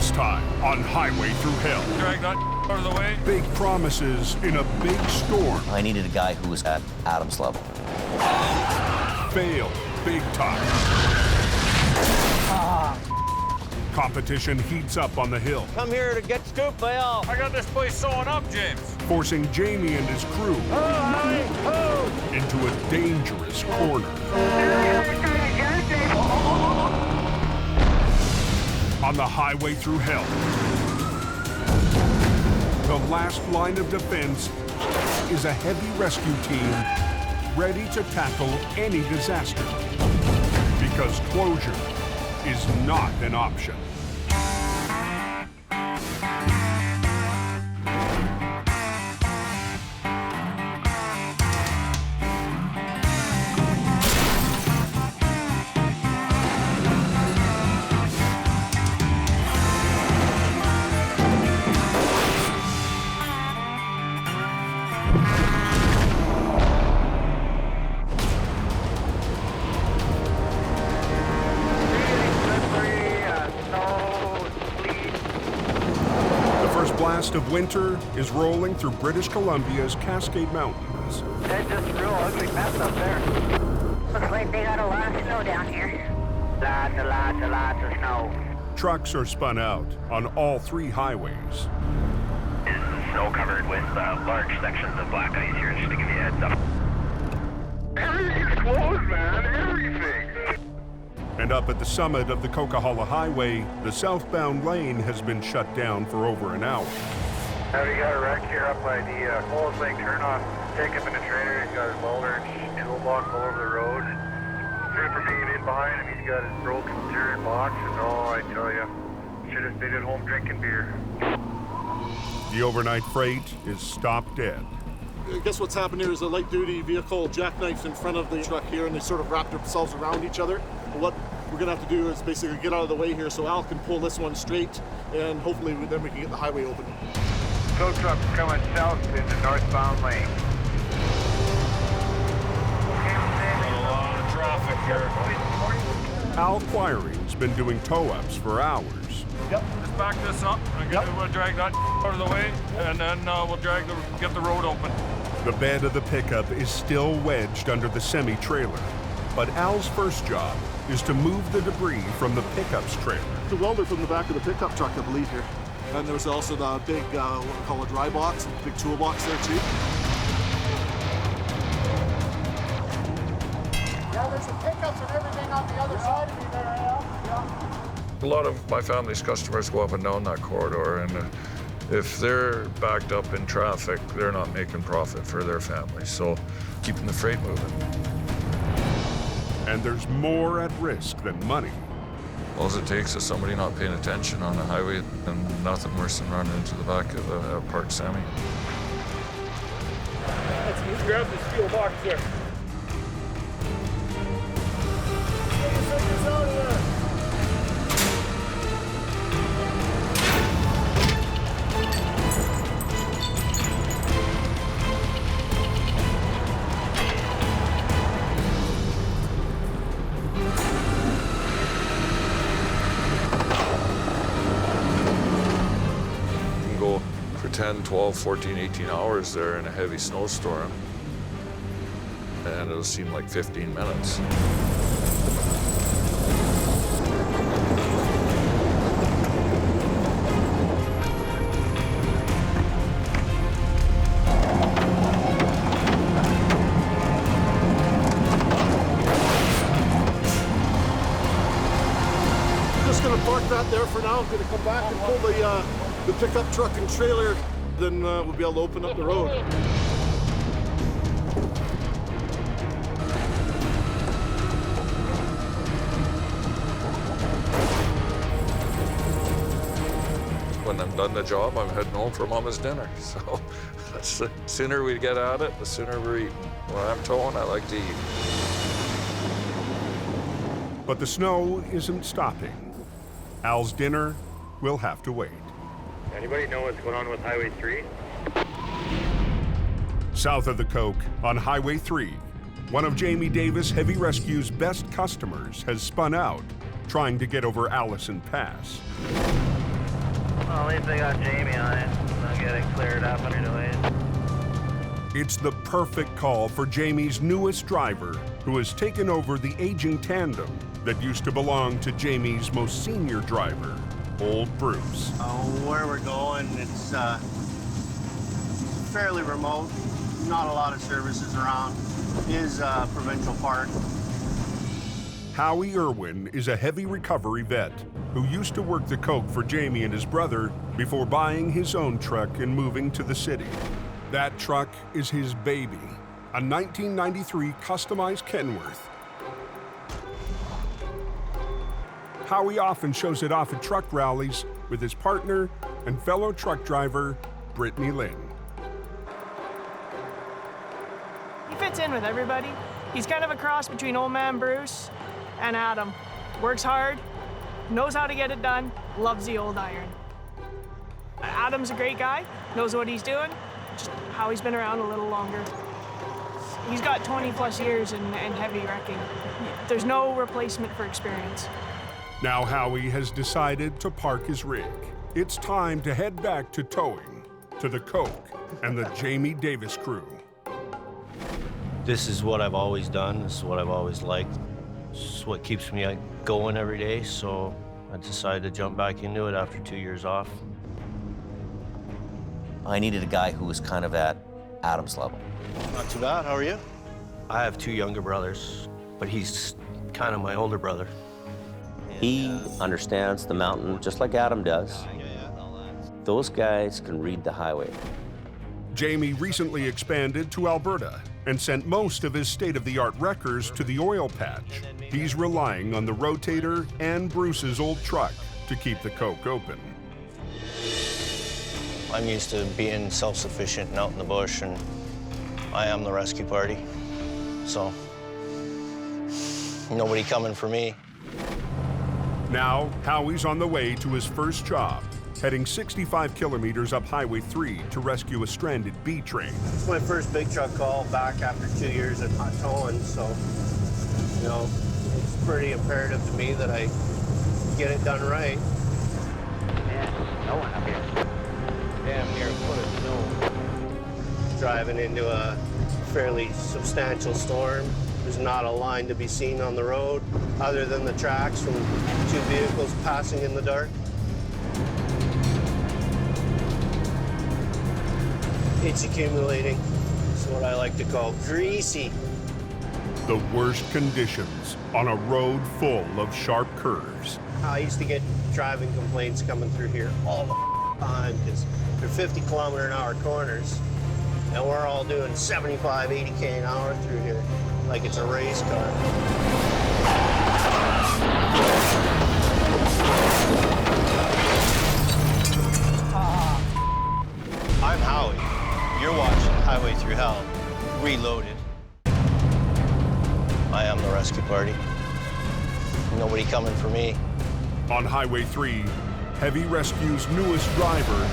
This time on Highway Thru Hell. Drag that out of the way. Big promises in a big storm. I needed a guy who was at Adam's level. Fail big time. Competition heats up on the hill, Come here to get scooped by Al. I got this place sewing up, James. forcing Jamie and his crew into a dangerous corner. On the Highway Thru Hell, the last line of defense is a heavy rescue team ready to tackle any disaster, because closure is not an option. Blast of winter is rolling through British Columbia's Cascade Mountains. It's just a real ugly mess up there. Looks like they got a lot of snow down here. Lots of snow. Trucks are spun out on all three highways. Is snow covered with large sections of black ice here, just to give you a heads up. Everything's closed, man. Everything. And up at the summit of the Coquihalla Highway, the southbound lane has been shut down for over an hour. Now we got a wreck here up by the Coles Lake turnoff. Take him in a trailer. He's got his welder and toolbox all over the road. Trooper being in behind him. He's got his broken turn box. And oh, I tell you, should have stayed at home drinking beer. The overnight freight is stopped dead. I guess what's happened here is a light-duty vehicle jackknife in front of the truck here, and they sort of wrapped themselves around each other. What we're going to have to do is basically get out of the way here so Al can pull this one straight, and hopefully then we can get the highway open. Tow truck coming south in the northbound lane. A lot of traffic here. Al Quiring's been doing tow-ups for hours. Yep. Just back this up. We'll drag that out of the way, and then we'll get the road open. The bed of the pickup is still wedged under the semi-trailer, but Al's first job is to move the debris from the pickup's trailer. The welder from the back of the pickup truck, I believe, here. And there's also the big, what we call a dry box, big toolbox there, too. Yeah, there's some pickups and everything on the other side of me there, Al. Yeah. A lot of my family's customers go up and down that corridor, and if they're backed up in traffic, they're not making profit for their family. So keeping the freight moving. And there's more at risk than money. All it takes is somebody not paying attention on the highway, and nothing worse than running into the back of a parked semi. Let's grab this fuel box there. Get us out of there. Go for 10, 12, 14, 18 hours there in a heavy snowstorm, and it'll seem like 15 minutes. Just going to park that there for now. I'm going to come back and pull the pickup truck and trailer, then we'll be able to open up the road. When I'm done the job, I'm heading home for Mama's dinner. So the sooner we get at it, the sooner we're eating. When I'm towing, I like to eat. But the snow isn't stopping. Al's dinner will have to wait. Anybody know what's going on with Highway 3? South of the Coke, on Highway 3, one of Jamie Davis Heavy Rescue's best customers has spun out, trying to get over Allison Pass. Well, at least I got Jamie on it. I'll get it cleared up underway. It's the perfect call for Jamie's newest driver, who has taken over the aging tandem that used to belong to Jamie's most senior driver, old Bruce. Where we're going, it's fairly remote. Not a lot of services around. It is a provincial park. Howie Irwin is a heavy recovery vet who used to work the coke for Jamie and his brother before buying his own truck and moving to the city. That truck is his baby, a 1993 customized Kenworth. Howie often shows it off at truck rallies with his partner and fellow truck driver, Brittany Lynn. He fits in with everybody. He's kind of a cross between old man Bruce and Adam. Works hard, knows how to get it done, loves the old iron. Adam's a great guy, knows what he's doing, just Howie's been around a little longer. He's got 20 plus years in heavy wrecking. There's no replacement for experience. Now Howie has decided to park his rig. It's time to head back to towing, to the coke and the Jamie Davis crew. This is what I've always done. This is what I've always liked. This is what keeps me going every day, so I decided to jump back into it after 2 years off. I needed a guy who was kind of at Adam's level. Not too bad. How are you? I have 2 younger brothers, but he's kind of my older brother. He understands the mountain just like Adam does. Those guys can read the highway. Jamie recently expanded to Alberta and sent most of his state-of-the-art wreckers to the oil patch. He's relying on the rotator and Bruce's old truck to keep the coke open. I'm used to being self-sufficient and out in the bush, and I am the rescue party. So, nobody coming for me. Now, Howie's on the way to his first job, heading 65 kilometers up Highway 3 to rescue a stranded B train. It's my first big truck call back after 2 years of not towing, so, you know, it's pretty imperative to me that I get it done right. Yeah, no one up here. Damn near a foot of snow. Driving into a fairly substantial storm. There's not a line to be seen on the road other than the tracks from 2 vehicles passing in the dark. It's accumulating. It's what I like to call greasy. The worst conditions on a road full of sharp curves. I used to get driving complaints coming through here all the time because they're 50-kilometer-an-hour corners, and we're all doing 75, 80K an hour through here like it's a race car. I'm Howie. You're watching Highway Thru Hell, Reloaded. I am the rescue party. Nobody coming for me. On Highway 3, Heavy Rescue's newest driver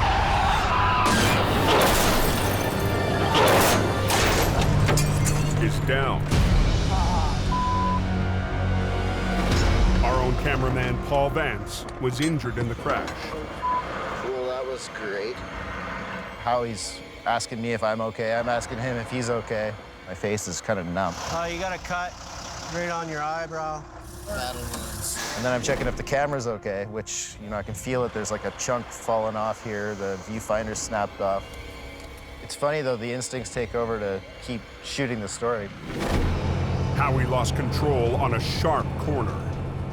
is down. Our own cameraman, Paul Vance, was injured in the crash. Cool, that was great. Howie's asking me if I'm okay. I'm asking him if he's okay. My face is kind of numb. You got a cut right on your eyebrow. And then I'm checking if the camera's okay, which, you know, I can feel it. There's like a chunk falling off here. The viewfinder's snapped off. It's funny, though, the instincts take over to keep shooting the story. Howie lost control on a sharp corner.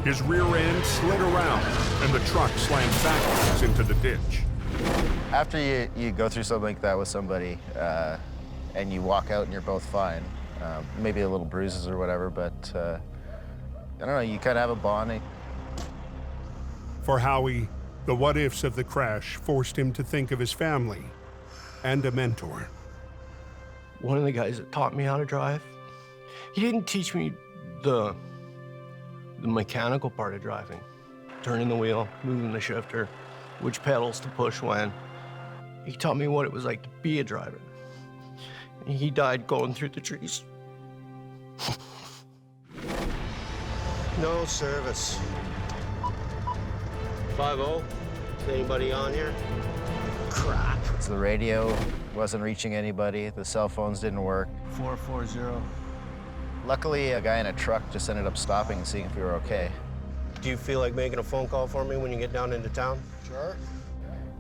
His rear end slid around, and the truck slammed backwards into the ditch. After you go through something like that with somebody, and you walk out and you're both fine, maybe a little bruises or whatever, but I don't know, you kind of have a bonding. For Howie, the what-ifs of the crash forced him to think of his family and a mentor. One of the guys that taught me how to drive, he didn't teach me the mechanical part of driving. Turning the wheel, moving the shifter, which pedals to push when. He taught me what it was like to be a driver. He died going through the trees. No service. 50. Anybody on here? Crap. So the radio wasn't reaching anybody. The cell phones didn't work. 440. Luckily, a guy in a truck just ended up stopping and seeing if we were okay. Do you feel like making a phone call for me when you get down into town? Sure.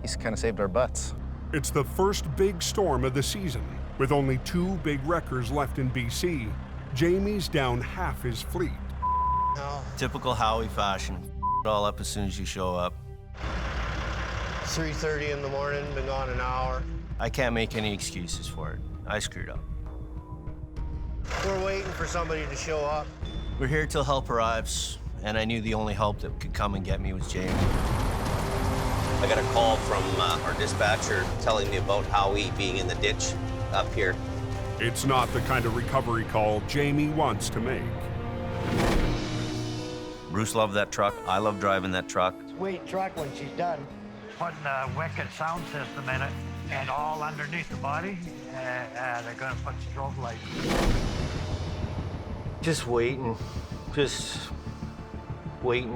He's kind of saved our butts. It's the first big storm of the season. With only 2 big wreckers left in BC, Jamie's down half his fleet. Typical Howie fashion. It all up as soon as you show up. 3:30 in the morning, been gone an hour. I can't make any excuses for it. I screwed up. We're waiting for somebody to show up. We're here till help arrives, and I knew the only help that could come and get me was Jamie. I got a call from our dispatcher telling me about Howie being in the ditch up here. It's not the kind of recovery call Jamie wants to make. Bruce loved that truck. I love driving that truck. Sweet truck when she's done. Putting a wicked sound system in it, and all underneath the body, they're gonna put strobe lights. Just waiting to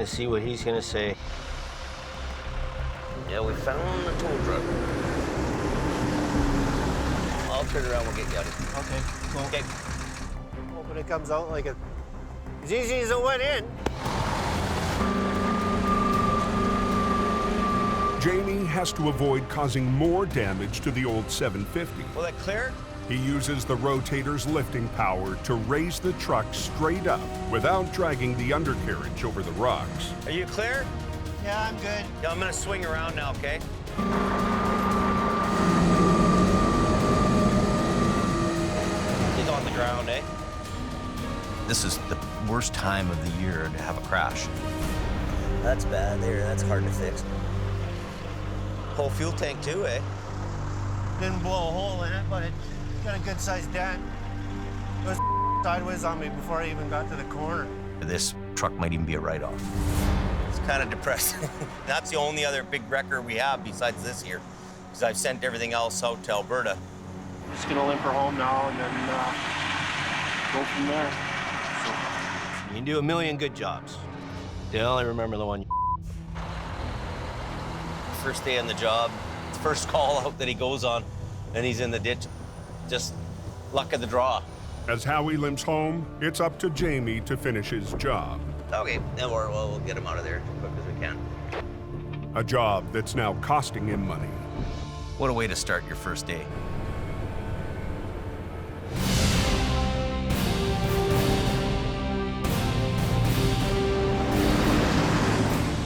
see what he's gonna say. Yeah, we found the tow truck. I'll turn around, we'll get you out of here. Okay, cool. Okay. Hoping it comes out like as easy as it went in. Jamie has to avoid causing more damage to the old 750. Will that clear? He uses the rotator's lifting power to raise the truck straight up without dragging the undercarriage over the rocks. Are you clear? Yeah, I'm good. Yeah, I'm gonna swing around now, okay? He's on the ground, eh? This is the worst time of the year to have a crash. That's bad there, that's hard to fix. Whole fuel tank too, eh? Didn't blow a hole in it, but it got a good-sized dent. It was sideways on me before I even got to the corner. This truck might even be a write-off. It's kind of depressing. That's the only other big wrecker we have besides this here, because I've sent everything else out to Alberta. Just gonna limp her home now and then go from there. You can do a million good jobs. You only remember the one. First day on the job, first call out that he goes on, and he's in the ditch. Just luck of the draw. As Howie limps home, it's up to Jamie to finish his job. Okay, then we'll get him out of there as quick as we can. A job that's now costing him money. What a way to start your first day.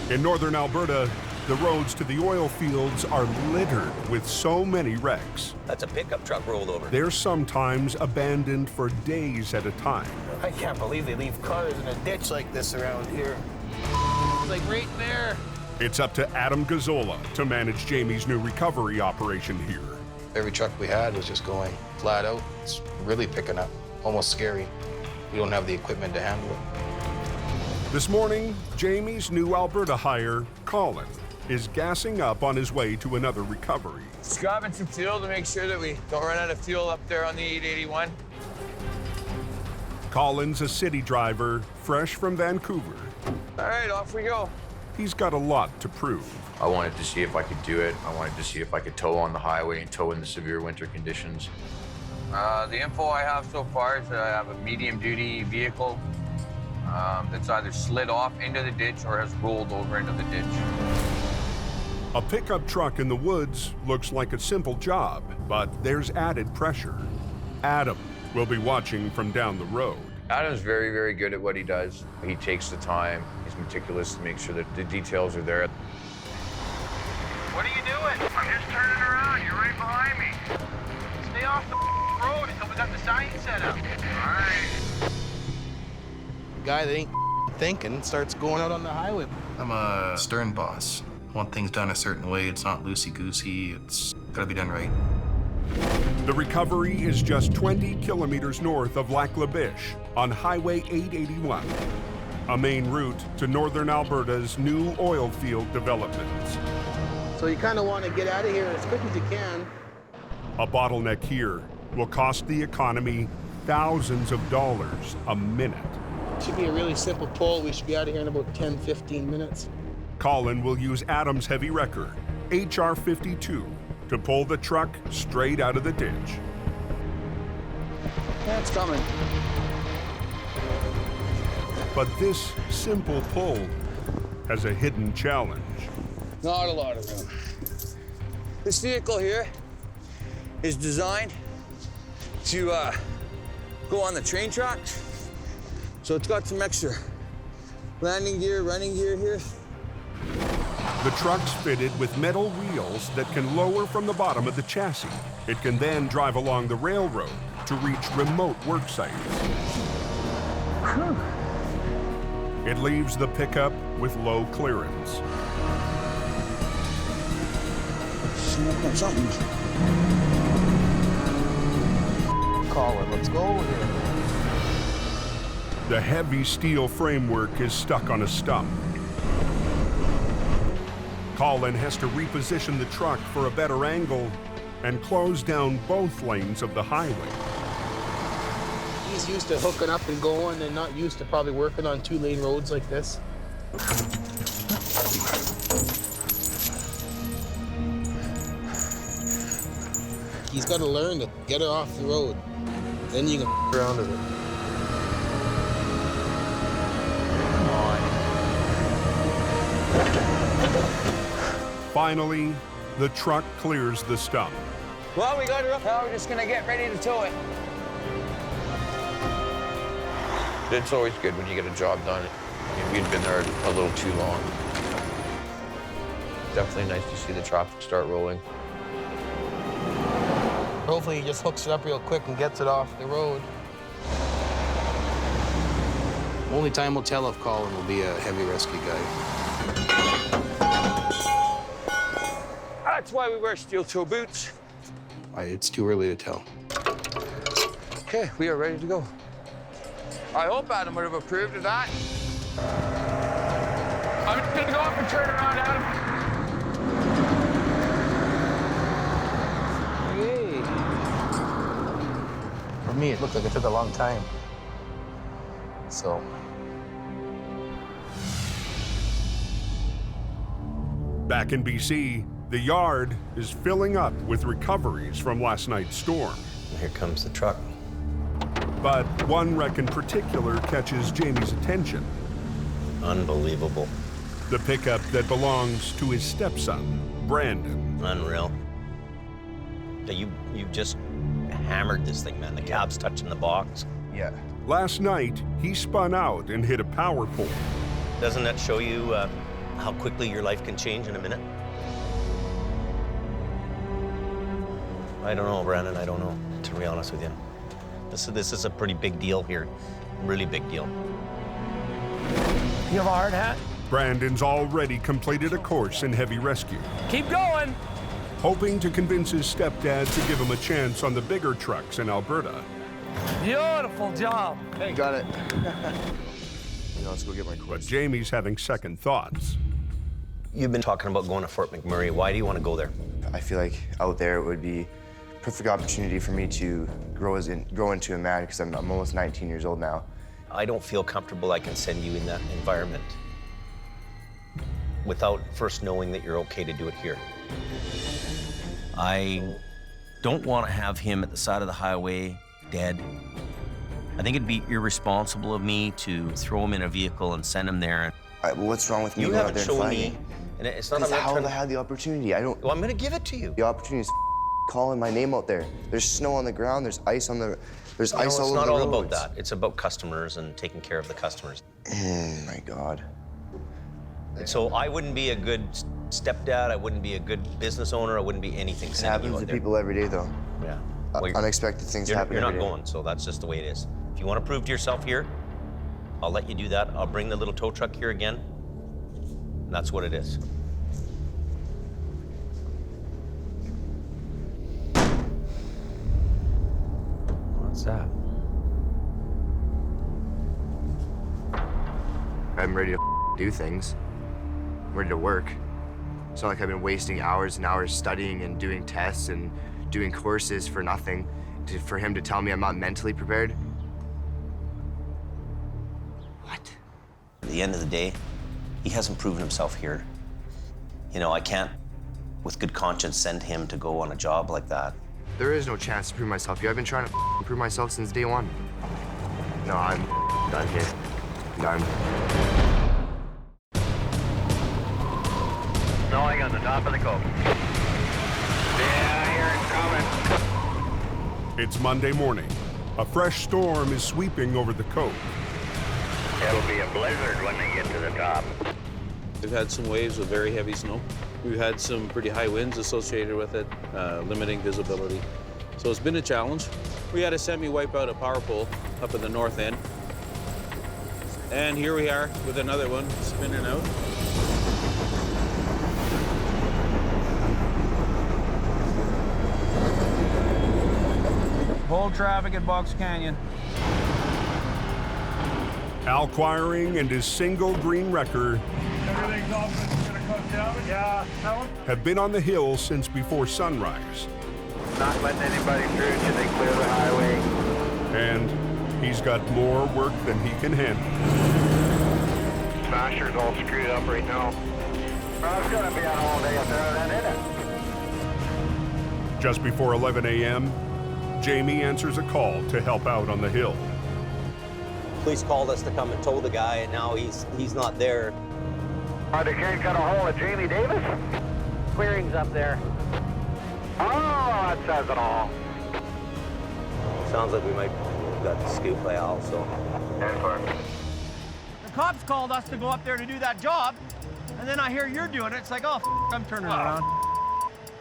In northern Alberta, the roads to the oil fields are littered with so many wrecks. That's a pickup truck rolled over. They're sometimes abandoned for days at a time. I can't believe they leave cars in a ditch like this around here. It's like right there. It's up to Adam Gazzola to manage Jamie's new recovery operation here. Every truck we had was just going flat out. It's really picking up, almost scary. We don't have the equipment to handle it. This morning, Jamie's new Alberta hire, Colin, is gassing up on his way to another recovery. Just grabbing some fuel to make sure that we don't run out of fuel up there on the 881. Colin's a city driver, fresh from Vancouver. All right, off we go. He's got a lot to prove. I wanted to see if I could do it. I wanted to see if I could tow on the highway and tow in the severe winter conditions. The info I have so far is that I have a medium-duty vehicle that's either slid off into the ditch or has rolled over into the ditch. A pickup truck in the woods looks like a simple job, but there's added pressure. Adam will be watching from down the road. Adam's very, very good at what he does. He takes the time. He's meticulous to make sure that the details are there. What are you doing? I'm just turning around. You're right behind me. Stay off the road until we got the sign set up. All right. Guy that ain't thinking starts going out on the highway. I'm a stern boss. I want things done a certain way. It's not loosey-goosey. It's gotta be done right. The recovery is just 20 kilometers north of Lac La Biche on Highway 881, a main route to northern Alberta's new oil field developments. So you kind of want to get out of here as quick as you can. A bottleneck here will cost the economy thousands of dollars a minute. It should be a really simple pull. We should be out of here in about 10, 15 minutes. Colin will use Adam's heavy wrecker, HR52, to pull the truck straight out of the ditch. That's coming. But this simple pull has a hidden challenge. Not a lot of room. This vehicle here is designed to go on the train tracks. So it's got some extra landing gear, running gear here. The truck's fitted with metal wheels that can lower from the bottom of the chassis. It can then drive along the railroad to reach remote work sites. It leaves the pickup with low clearance. Something. Colin, let's go here. The heavy steel framework is stuck on a stump. Colin has to reposition the truck for a better angle and close down both lanes of the highway. He's used to hooking up and going and not used to probably working on 2-lane roads like this. He's got to learn to get her off the road. Then you can around with it. Finally, the truck clears the stump. Well, we got her up. Now we're just gonna get ready to tow it. It's always good when you get a job done. You'd been there a little too long. Definitely nice to see the traffic start rolling. Hopefully he just hooks it up real quick and gets it off the road. Only time will tell if Colin will be a heavy rescue guy. That's why we wear steel toe boots. It's too early to tell. Okay, we are ready to go. I hope Adam would have approved of that. I'm just gonna go up and turn around, Adam. Hey. For me, it looked like it took a long time. So. Back in BC, the yard is filling up with recoveries from last night's storm. Here comes the truck. But one wreck in particular catches Jamie's attention. Unbelievable. The pickup that belongs to his stepson, Brandon. Unreal. You just hammered this thing, man. The cab's touching the box. Yeah. Last night, he spun out and hit a power pole. Doesn't that show you how quickly your life can change in a minute? I don't know, Brandon. I don't know, to be honest with you. This is a pretty big deal here. Really big deal. You have a hard hat? Brandon's already completed a course in heavy rescue. Keep going. Hoping to convince his stepdad to give him a chance on the bigger trucks in Alberta. Beautiful job. Hey, got it. Let's go get my course. But Jamie's having second thoughts. You've been talking about going to Fort McMurray. Why do you want to go there? I feel like out there it would be perfect opportunity for me to grow into a man because I'm almost 19 years old now. I don't feel comfortable I can send you in that environment without first knowing that you're okay to do it here. I don't want to have him at the side of the highway, dead. I think it'd be irresponsible of me to throw him in a vehicle and send him there. Well, what's wrong with me going out there and fighting? And it's not how have I had the opportunity? I don't. Well, I'm going to give it to you. The opportunity is calling my name out there. There's snow on the ground. There's ice on the. There's ice all over the roads. It's not all about that. It's about customers and taking care of the customers. Oh my God. And so I wouldn't be a good stepdad. I wouldn't be a good business owner. I wouldn't be anything. It happens to people every day, though. Yeah. Unexpected things happen. You're not every day. going, so that's just the way it is. If you want to prove to yourself here, I'll let you do that. I'll bring the little tow truck here again. And that's what it is. What's that? I'm ready to do things. I'm ready to work. It's not like I've been wasting hours and hours studying and doing tests and doing courses for nothing. For him to tell me I'm not mentally prepared. At the end of the day, he hasn't proven himself here You know, I can't, with good conscience, send him to go on a job like that. There is no chance to prove myself here. I've been trying to prove myself since day one. No, I'm done here. Done. Snowing on the top of the coast. Yeah, I hear it coming. It's Monday morning. A fresh storm is sweeping over the coast. It'll be a blizzard when they get to the top. We've had some waves of very heavy snow. We've had some pretty high winds associated with it, limiting visibility. So it's been a challenge. We had a semi-wipe out a power pole up in the north end. And here we are with another one spinning out. Hold traffic at Box Canyon. Al Quiring and his single green wrecker Everything's off. It's gonna come down. Yeah, that one. have been on the hill since before sunrise. Not letting anybody through till they clear the highway. And he's got more work than he can handle. Smasher's all screwed up right now. Well, it's gonna be on all day up there then, isn't it? Just before 11 a.m., Jamie answers a call to help out on the hill. Police called us to come and tow the guy, and now he's not there. They can't get a hold of Jamie Davis? Clearing's up there. Oh, that says it all. Sounds like we might have got the scoop by Al, so. The cops called us to go up there to do that job, and then I hear you're doing it. It's like, oh, I'm turning around.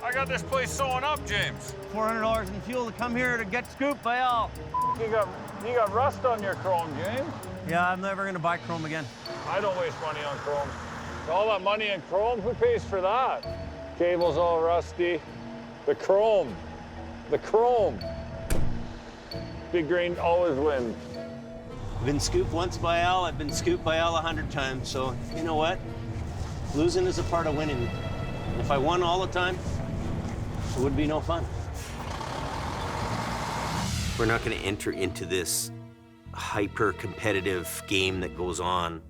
I got this place sewing up, James. $400 in fuel to come here to get scooped by Al. You got rust on your chrome, James. Yeah, I'm never gonna buy chrome again. I don't waste money on chrome. All that money in chrome, who pays for that? Cable's all rusty. The chrome. Big grain always wins. I've been scooped once by Al. I've been scooped by Al 100 times. So, you know what? Losing is a part of winning. And if I won all the time, it would be no fun. We're not going to enter into this hyper-competitive game that goes on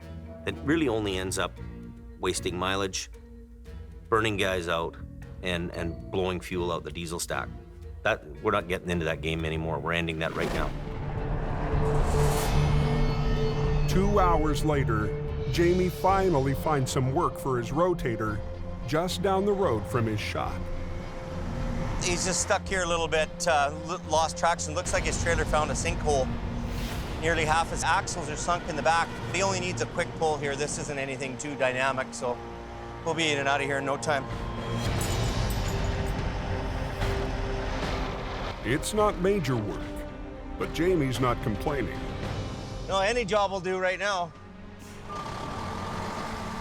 that really only ends up wasting mileage, burning guys out, and blowing fuel out the diesel stack. We're not getting into that game anymore. We're ending that right now. 2 hours later, Jamie finally finds some work for his rotator just down the road from his shop. He's just stuck here a little bit, lost traction. Looks like his trailer found a sinkhole. Nearly half his axles are sunk in the back. He only needs a quick pull here. This isn't anything too dynamic, so we'll be in and out of here in no time. It's not major work, but Jamie's not complaining. No, any job will do right now.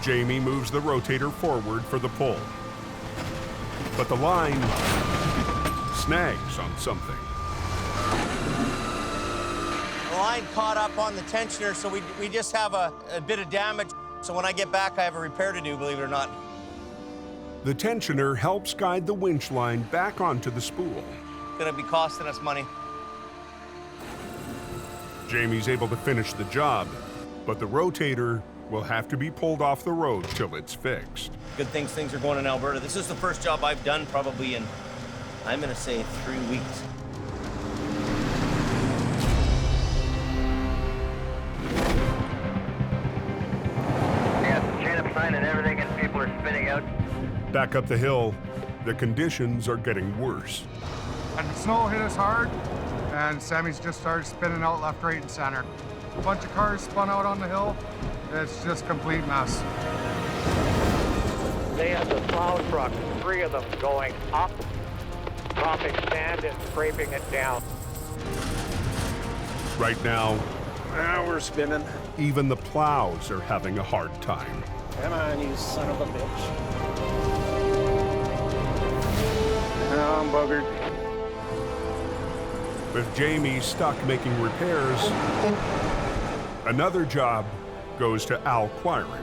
Jamie moves the rotator forward for the pull. But the line snags on something. The line caught up on the tensioner, so we just have a bit of damage. So when I get back, I have a repair to do, believe it or not. The tensioner helps guide the winch line back onto the spool. Gonna be costing us money. Jamie's able to finish the job, but the rotator will have to be pulled off the road till it's fixed. Good things are going in Alberta. This is the first job I've done probably in, I'm gonna say, 3 weeks. Yeah, chain up sign and everything, and people are spinning out. Back up the hill, the conditions are getting worse. And the snow hit us hard, and Sammy's just started spinning out left, right, and center. A bunch of cars spun out on the hill. It's just complete mess. They had the plow truck, 3 of them going up, dropping sand and scraping it down. Right now, we're spinning. even the plows are having a hard time. Come on, you son of a bitch. Now I'm buggered. With Jamie stuck making repairs, another job goes to Al Quiring.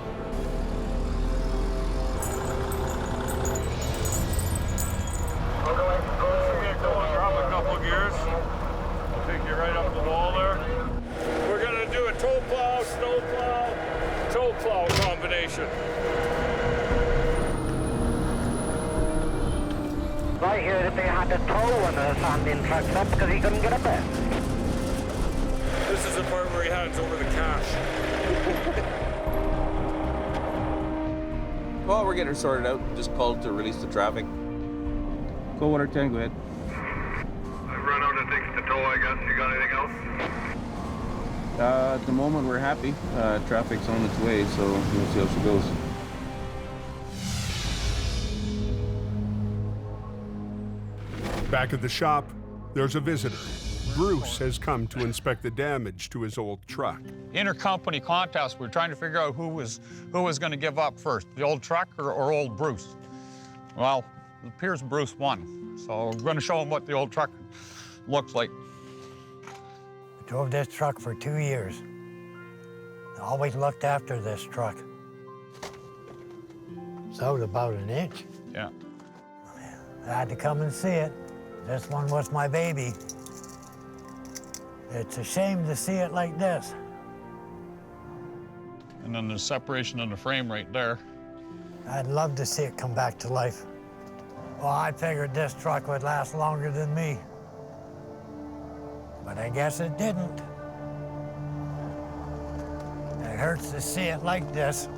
Drop a couple gears. I'll take you right up the wall there. We're gonna do a tow plow, snow plow, tow plow combination. that they had to tow one of the sanding trucks up because he couldn't get up there. This is the part where he hands over the cash. Well, we're getting it sorted out. Just called to release the traffic. Cold water 10, go ahead. I've run out of things to tow, I guess. You got anything else? At the moment, we're happy. Traffic's on its way, so we'll see how she goes. Back at the shop, there's a visitor. Bruce has come to inspect the damage to his old truck. Intercompany contest, we're trying to figure out who was going to give up first, the old truck or old Bruce. Well, it appears Bruce won, so we're going to show him what the old truck looks like. I drove this truck for 2 years. I always looked after this truck. So it was about an inch. Yeah. I had to come and see it. This one was my baby. It's a shame to see it like this. And then there's separation in the frame right there. I'd love to see it come back to life. Well, I figured this truck would last longer than me. But I guess it didn't. It hurts to see it like this.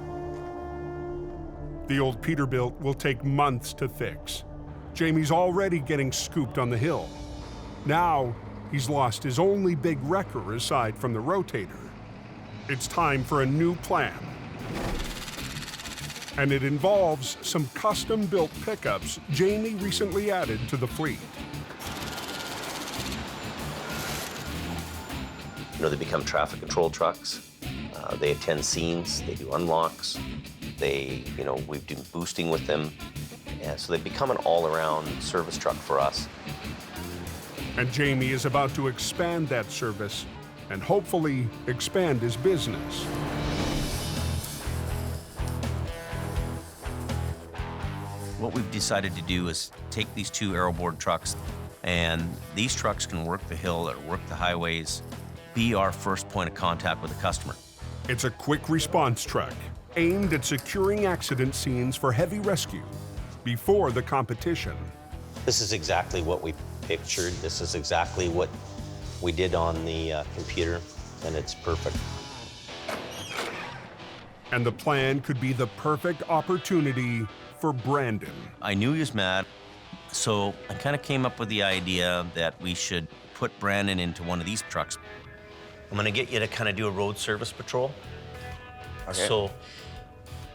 The old Peterbilt will take months to fix. Jamie's already getting scooped on the hill. Now, he's lost his only big wrecker aside from the rotator. It's time for a new plan. And it involves some custom-built pickups Jamie recently added to the fleet. You know, they become traffic control trucks. They attend scenes, they do unlocks. We've done boosting with them. Yeah, so they've become an all-around service truck for us. And Jamie is about to expand that service and hopefully expand his business. What we've decided to do is take these two aeroboard trucks, and these trucks can work the hill or work the highways, be our first point of contact with the customer. It's a quick response truck aimed at securing accident scenes for heavy rescue before the competition. This is exactly what we pictured. This is exactly what we did on the computer, and it's perfect. And the plan could be the perfect opportunity for Brandon. I knew he was mad, so I kind of came up with the idea that we should put Brandon into one of these trucks. I'm gonna get you to kind of do a road service patrol. Okay. So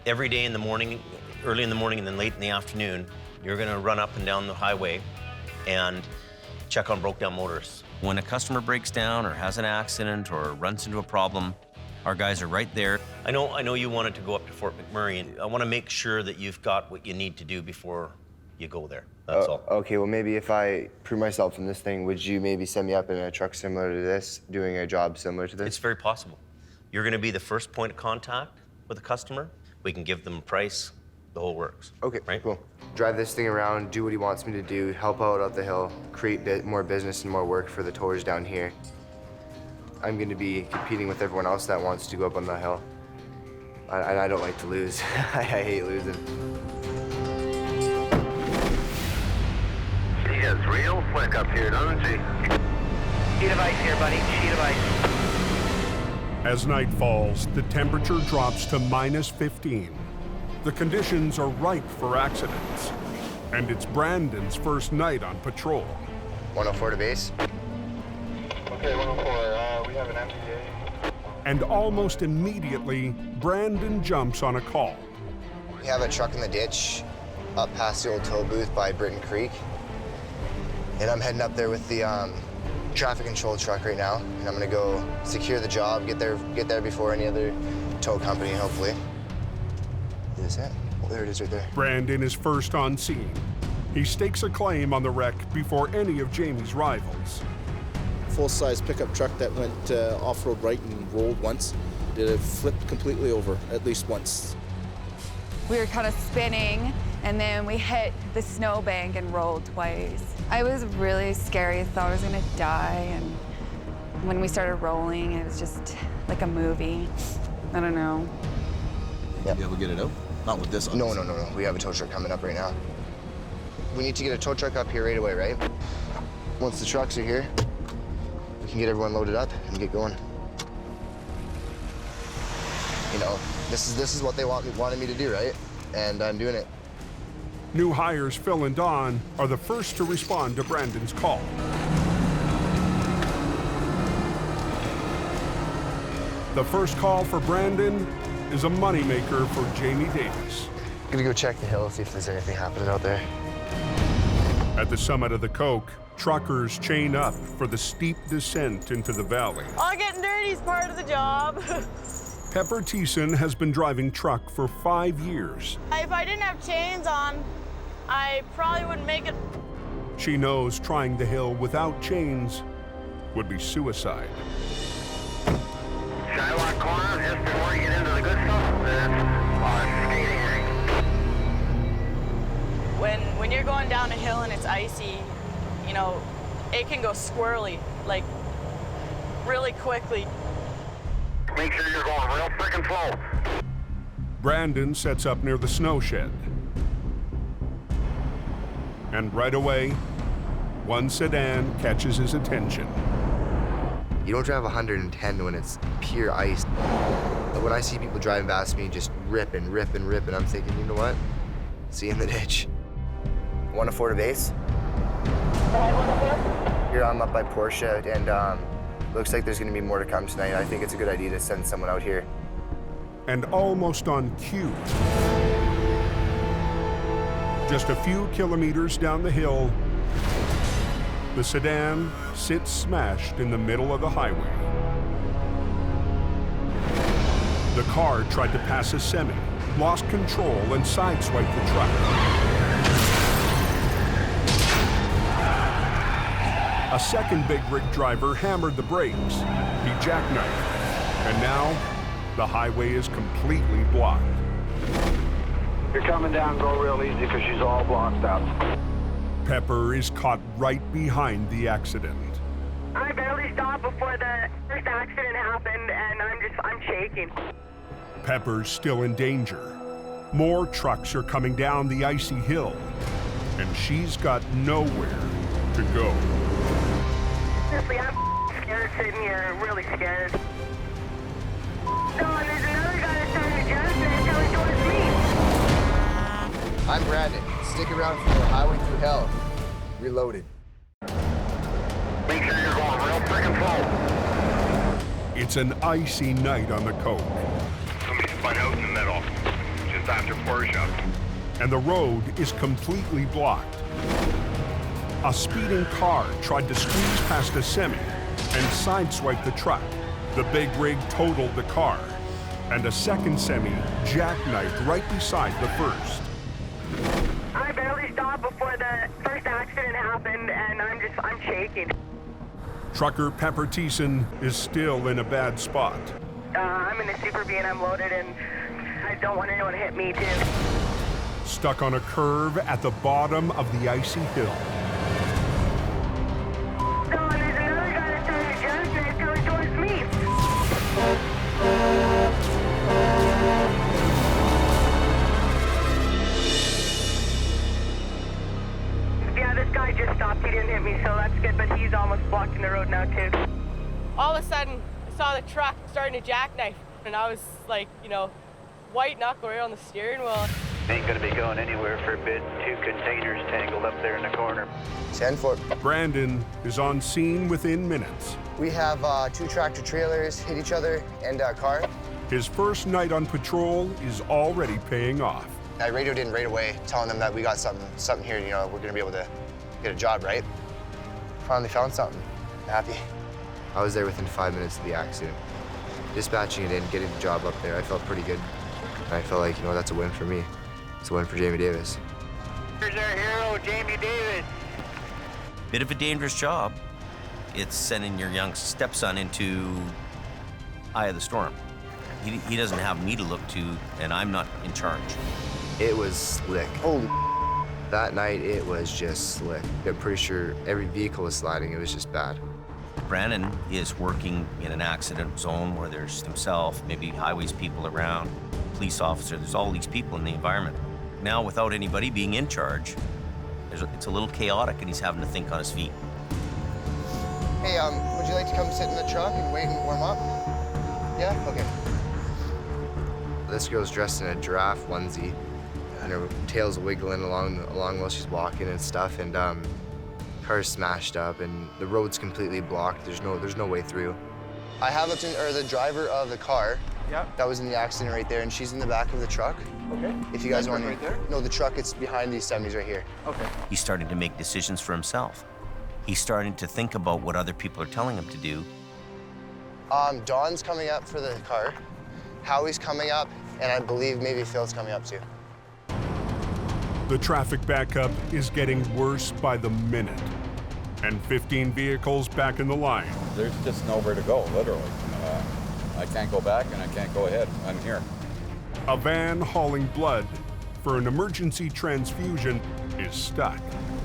every day in the morning, early in the morning and then late in the afternoon, you're gonna run up and down the highway and check on broke down motors. When a customer breaks down or has an accident or runs into a problem, our guys are right there. I know you wanted to go up to Fort McMurray, and I want to make sure that you've got what you need to do before you go there. That's all. Okay, well, maybe if I prove myself in this thing, would you maybe send me up in a truck similar to this, doing a job similar to this? It's very possible. You're going to be the first point of contact with the customer. We can give them a price, the whole works. Okay, right? Cool. Drive this thing around, do what he wants me to do, help out up the hill, create more business and more work for the towers down here. I'm going to be competing with everyone else that wants to go up on the hill. I don't like to lose. I hate losing. She is real slick up here, doesn't she? Sheet of ice here, buddy. Sheet of ice. As night falls, the temperature drops to -15. The conditions are ripe for accidents. And it's Brandon's first night on patrol. 104 to base. Okay, 104, we have an MDA. And almost immediately, Brandon jumps on a call. We have a truck in the ditch up past the old tow booth by Britton Creek. And I'm heading up there with the traffic control truck right now. And I'm gonna go secure the job, get there before any other tow company, hopefully. Is this it? Oh, there it is right there. Brandon is first on scene. He stakes a claim on the wreck before any of Jamie's rivals. Full-size pickup truck that went off-road right and rolled once. It flipped completely over, at least once. We were kind of spinning, and then we hit the snowbank and rolled twice. I was really scary. I thought I was gonna die, and when we started rolling, it was just like a movie. I don't know. Yeah. You able to get it out? Not with this one. No. We have a tow truck coming up right now. We need to get a tow truck up here right away, right? Once the trucks are here, we can get everyone loaded up and get going. You know, this is what they wanted me to do, right? And I'm doing it. New hires Phil and Don are the first to respond to Brandon's call. The first call for Brandon is a moneymaker for Jamie Davis. Gonna go check the hill, see if there's anything happening out there. At the summit of the Coke, truckers chain up for the steep descent into the valley. All getting dirty is part of the job. Pepper Thiessen has been driving truck for 5 years. If I didn't have chains on, I probably wouldn't make it. She knows trying the hill without chains would be suicide. Shylock corner, just before you get into the good stuff, that's skating rink. When you're going down a hill and it's icy, you know, it can go squirrely, like really quickly. Make sure you're going real frickin' slow. Brandon sets up near the snow shed. And right away, one sedan catches his attention. You don't drive 110 when it's pure ice. But when I see people driving past me just ripping, I'm thinking, you know what? See you in the ditch. Want to afford a base? Here I'm up by Porsche, and looks like there's going to be more to come tonight. I think it's a good idea to send someone out here. And almost on cue, just a few kilometers down the hill, the sedan sits smashed in the middle of the highway. The car tried to pass a semi, lost control, and sideswiped the truck. A second big rig driver hammered the brakes. He jackknifed, and now the highway is completely blocked. You're coming down, go real easy because she's all blocked up. Pepper is caught right behind the accident. I barely stopped before the first accident happened, and I'm shaking. Pepper's still in danger. More trucks are coming down the icy hill, and she's got nowhere to go. Honestly, I'm scared sitting here, really scared. No, and there's another guy that's trying to jackknife coming towards me. I'm Brandon. Stick around for the Highway Thru Hell. Reloaded. Make sure you're going real frickin' slow. It's an icy night on the Coke. Somebody spun out in the middle, just after Porsche. And the road is completely blocked. A speeding car tried to squeeze past a semi and sideswiped the truck. The big rig totaled the car, and a second semi jackknifed right beside the first. I barely stopped before the first accident happened, and I'm shaking. Trucker Pepper Thiessen is still in a bad spot. I'm in a Super B and I'm loaded, and I don't want anyone to hit me too. Stuck on a curve at the bottom of the icy hill. No, and there's another guy that's trying to jackknife coming towards me. Yeah, this guy just stopped. He didn't hit me, so that's good, but he's almost blocking the road now, too. All of a sudden, I saw the truck starting to jackknife, and I was like, you know, white knuckle right on the steering wheel. Ain't gonna be going anywhere for a bit. 2 containers tangled up there in the corner. 10-4. Brandon is on scene within minutes. We have 2 tractor trailers hit each other and a car. His first night on patrol is already paying off. I radioed in right away, telling them that we got something here, you know, we're gonna be able to get a job, right? Finally found something. Happy. I was there within 5 minutes of the accident. Dispatching it in, getting the job up there, I felt pretty good. And I felt like, you know, that's a win for me. It's a win for Jamie Davis. Here's our hero, Jamie Davis. Bit of a dangerous job. It's sending your young stepson into eye of the storm. He doesn't have me to look to, and I'm not in charge. It was slick. Holy that night, it was just slick. I'm pretty sure every vehicle was sliding. It was just bad. Brandon is working in an accident zone where there's himself, maybe highways people around, police officer, there's all these people in the environment. Now, without anybody being in charge, It's a little chaotic, and he's having to think on his feet. Hey, would you like to come sit in the truck and wait and warm up? Yeah? Okay. This girl's dressed in a giraffe onesie, and her tail's wiggling along while she's walking and stuff, and car's smashed up, and the road's completely blocked. There's no way through. I have the driver of the car. Yeah. That was in the accident right there, and she's in the back of the truck. Okay. If you guys want to. Right there? No, the truck, it's behind these semis right here. Okay. He's starting to make decisions for himself. He's starting to think about what other people are telling him to do. Don's coming up for the car. Howie's coming up, and I believe maybe Phil's coming up too. The traffic backup is getting worse by the minute, and 15 vehicles back in the line. There's just nowhere to go, literally. I can't go back and I can't go ahead. I'm here. A van hauling blood for an emergency transfusion is stuck.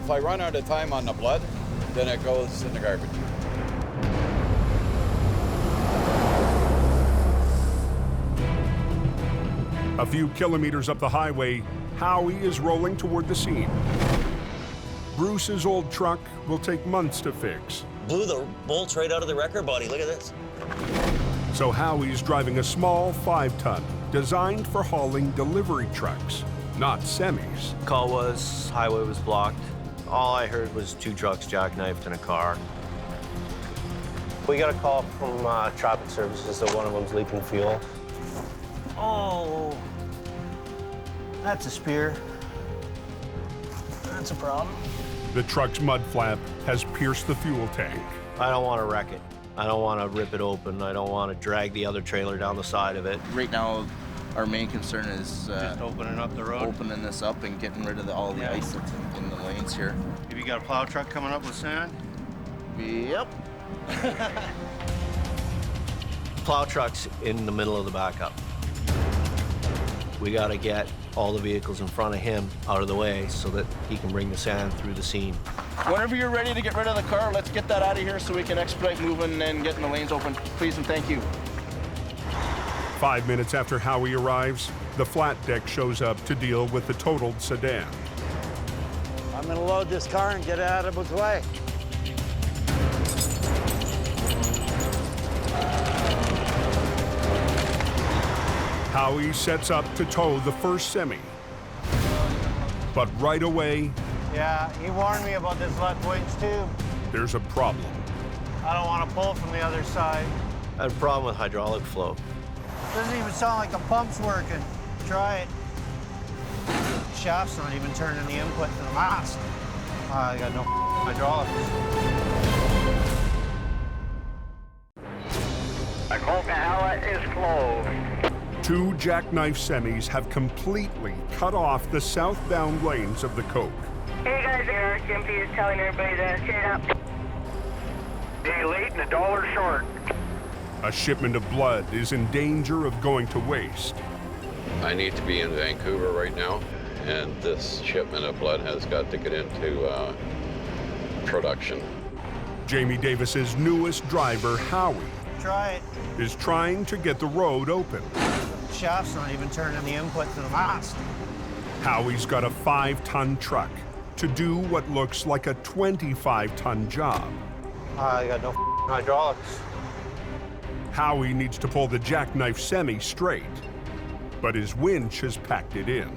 If I run out of time on the blood, then it goes in the garbage. A few kilometers up the highway, Howie is rolling toward the scene. Bruce's old truck will take months to fix. Blew the bolts right out of the wrecker body. Look at this. So Howie's driving a small 5-ton designed for hauling delivery trucks, not semis. Call was highway was blocked. All I heard was 2 trucks jackknifed in a car. We got a call from traffic services that one of them's leaking fuel. Oh, that's a spear. That's a problem. The truck's mud flap has pierced the fuel tank. I don't want to wreck it. I don't want to rip it open. I don't want to drag the other trailer down the side of it. Right now, our main concern is just opening up the road. Opening this up and getting rid of all the ice that's in the lanes here. Have you got a plow truck coming up with sand? Yep. Plow truck's in the middle of the backup. We got to get all the vehicles in front of him out of the way so that he can bring the sand through the scene. Whenever you're ready to get rid of the car, let's get that out of here so we can expedite moving and getting the lanes open. Please and thank you. 5 minutes after Howie arrives, the flat deck shows up to deal with the totaled sedan. I'm gonna load this car and get it out of its way. Howie sets up to tow the first semi. But right away, Yeah, he warned me about this left winch too. there's a problem. I don't want to pull from the other side. I had a problem with hydraulic flow. Doesn't even sound like the pump's working. Try it. Shaft's not even turning the input to the mast. I got no hydraulics. The Coca-Cola is closed. 2 jackknife semis have completely cut off the southbound lanes of the Coke. Hey guys, Eric, MP is telling everybody to chat up. Day late and $1 short. A shipment of blood is in danger of going to waste. I need to be in Vancouver right now, and this shipment of blood has got to get into production. Jamie Davis's newest driver, Howie, Try it. is trying to get the road open. Shaft's not even turning the input to the mast. Howie's got a 5-ton truck to do what looks like a 25-ton job. I got no hydraulics. Howie needs to pull the jackknife semi straight, but his winch has packed it in.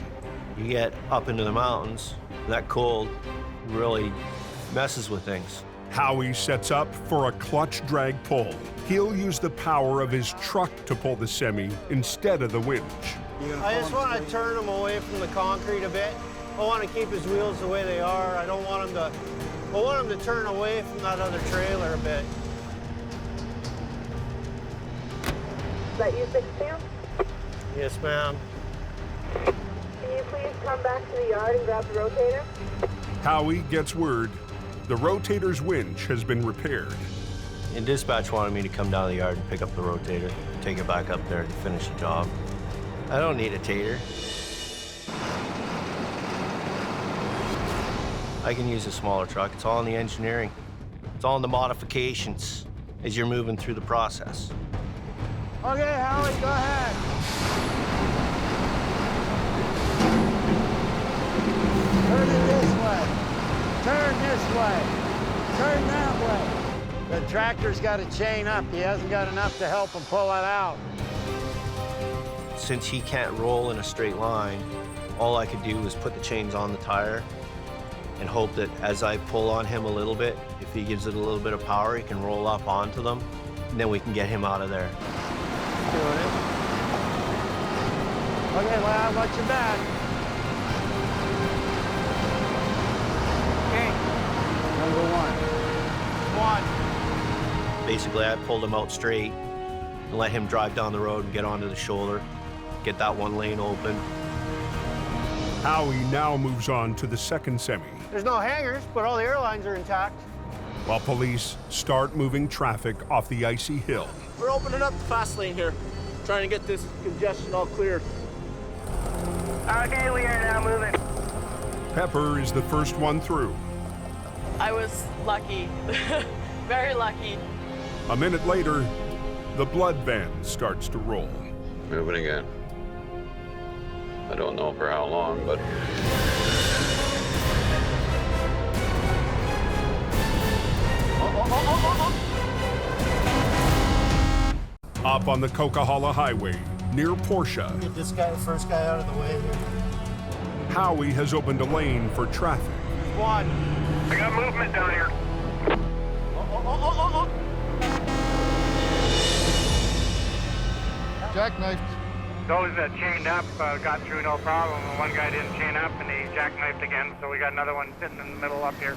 You get up into the mountains, that cold really messes with things. Howie sets up for a clutch drag pull. He'll use the power of his truck to pull the semi instead of the winch. I just want to turn him away from the concrete a bit. I want to keep his wheels the way they are. I don't want him to, I want him to turn away from that other trailer a bit. Is that you, 6-2? Yes, ma'am. Can you please come back to the yard and grab the rotator? Howie gets word the rotator's winch has been repaired. And dispatch wanted me to come down the yard and pick up the rotator, take it back up there to finish the job. I don't need a tater. I can use a smaller truck. It's all in the engineering. It's all in the modifications as you're moving through the process. Okay, Howie, go ahead. Turn it this way. way. Turn that way. The tractor's got to chain up. He hasn't got enough to help him pull it out. Since he can't roll in a straight line, all I could do was put the chains on the tire and hope that as I pull on him a little bit, if he gives it a little bit of power, he can roll up onto them, and then we can get him out of there. Doing it. Okay, lad, watch your back. Okay. Number one. Basically, I pulled him out straight and let him drive down the road and get onto the shoulder, get that one lane open. Howie now moves on to the second semi, There's no hangers, but all the airlines are intact. while police start moving traffic off the icy hill. We're opening up the fast lane here, trying to get this congestion all cleared. Okay, we are now moving. Pepper is the first one through. I was lucky, very lucky. A minute later, the blood van starts to roll. Moving again. I don't know for how long, but Up on the Coquihalla Highway, near Portia, Get this guy, first guy out of the way here. Howie has opened a lane for traffic. One. I got movement down here. Jackknife. Those that chained up got through no problem. One guy didn't chain up and he jackknifed again, so we got another one sitting in the middle up here.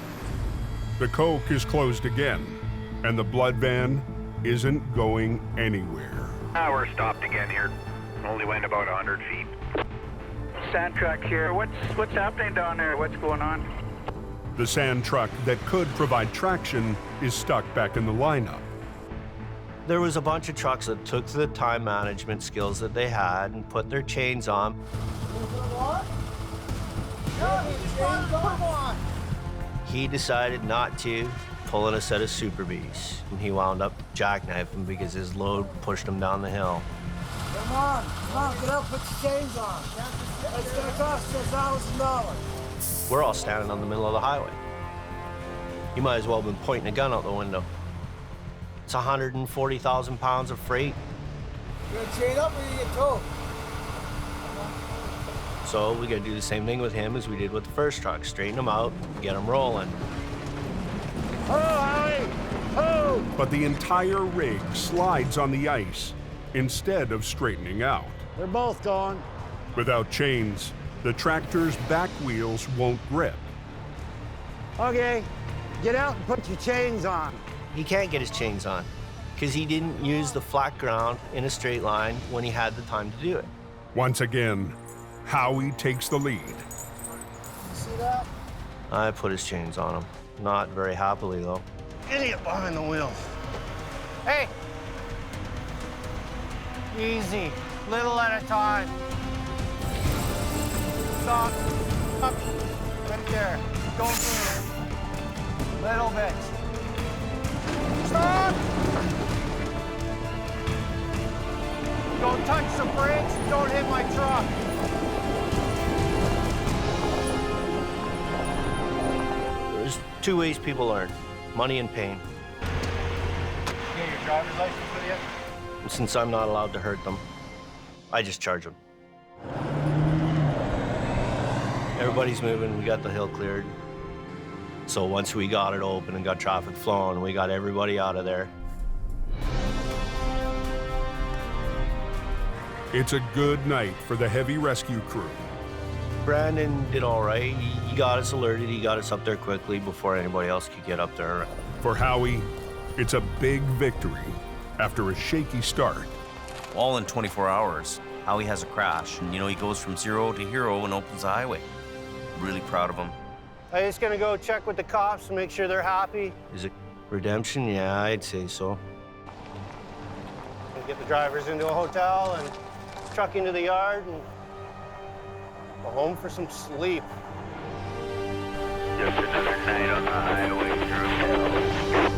The Coke is closed again, and the blood van isn't going anywhere. We're stopped again here. Only went about 100 feet. Sand truck here. What's happening down there? What's going on? The sand truck that could provide traction is stuck back in the lineup. There was a bunch of trucks that took the time management skills that they had and put their chains on. He decided not to, pulling a set of Super Bs. And he wound up jackknifing because his load pushed him down the hill. Come on, get up, put your chains on. It's gonna cost you $1,000. We're all standing on the middle of the highway. You might as well have been pointing a gun out the window. It's 140,000 pounds of freight. You gonna chain up or you get towed? So we gotta do the same thing with him as we did with the first truck. Straighten him out, get him rolling. Oh, Howie! Oh! But the entire rig slides on the ice instead of straightening out. They're both gone. Without chains, the tractor's back wheels won't grip. Okay, get out and put your chains on. He can't get his chains on because he didn't use the flat ground in a straight line when he had the time to do it. Once again, Howie takes the lead. See that? I put his chains on him. Not very happily, though. Idiot behind the wheel. Hey! Easy, little at a time. Stop. Up. Right there. Don't move. Little bit. Stop! Don't touch the brakes. Don't hit my truck. There's two ways people learn, money and pain. You get your driver's license with you? And since I'm not allowed to hurt them, I just charge them. Everybody's moving, we got the hill cleared. So once we got it open and got traffic flowing, we got everybody out of there. It's a good night for the heavy rescue crew. Brandon did all right. He got us alerted. He got us up there quickly before anybody else could get up there. For Howie, it's a big victory after a shaky start. All in 24 hours, Howie has a crash. And, you know, he goes from zero to hero and opens the highway. Really proud of him. I'm just gonna go check with the cops and make sure they're happy. Is it redemption? Yeah, I'd say so. We'll get the drivers into a hotel and truck into the yard and go home for some sleep. Just another night on the Highway Thru Hell.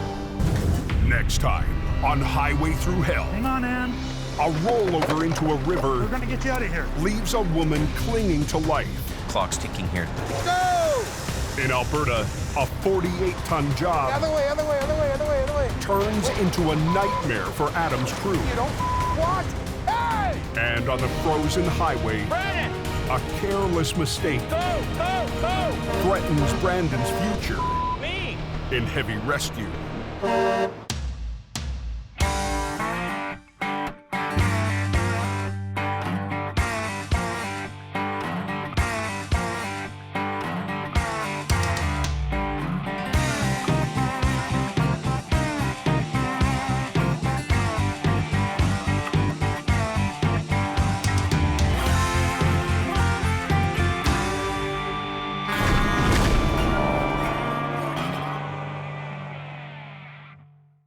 Next time on Highway Thru Hell. Hang on, Ann. A rollover into a river. We're gonna get you out of here. Leaves a woman clinging to life. Clock's ticking here. Go! In Alberta, a 48-ton job Other way, other way, other way, other way, other way. turns into a nightmare for Adam's crew. You don't what? Hey! And on the frozen highway, Brandon! a careless mistake threatens Brandon's future Me! in heavy rescue.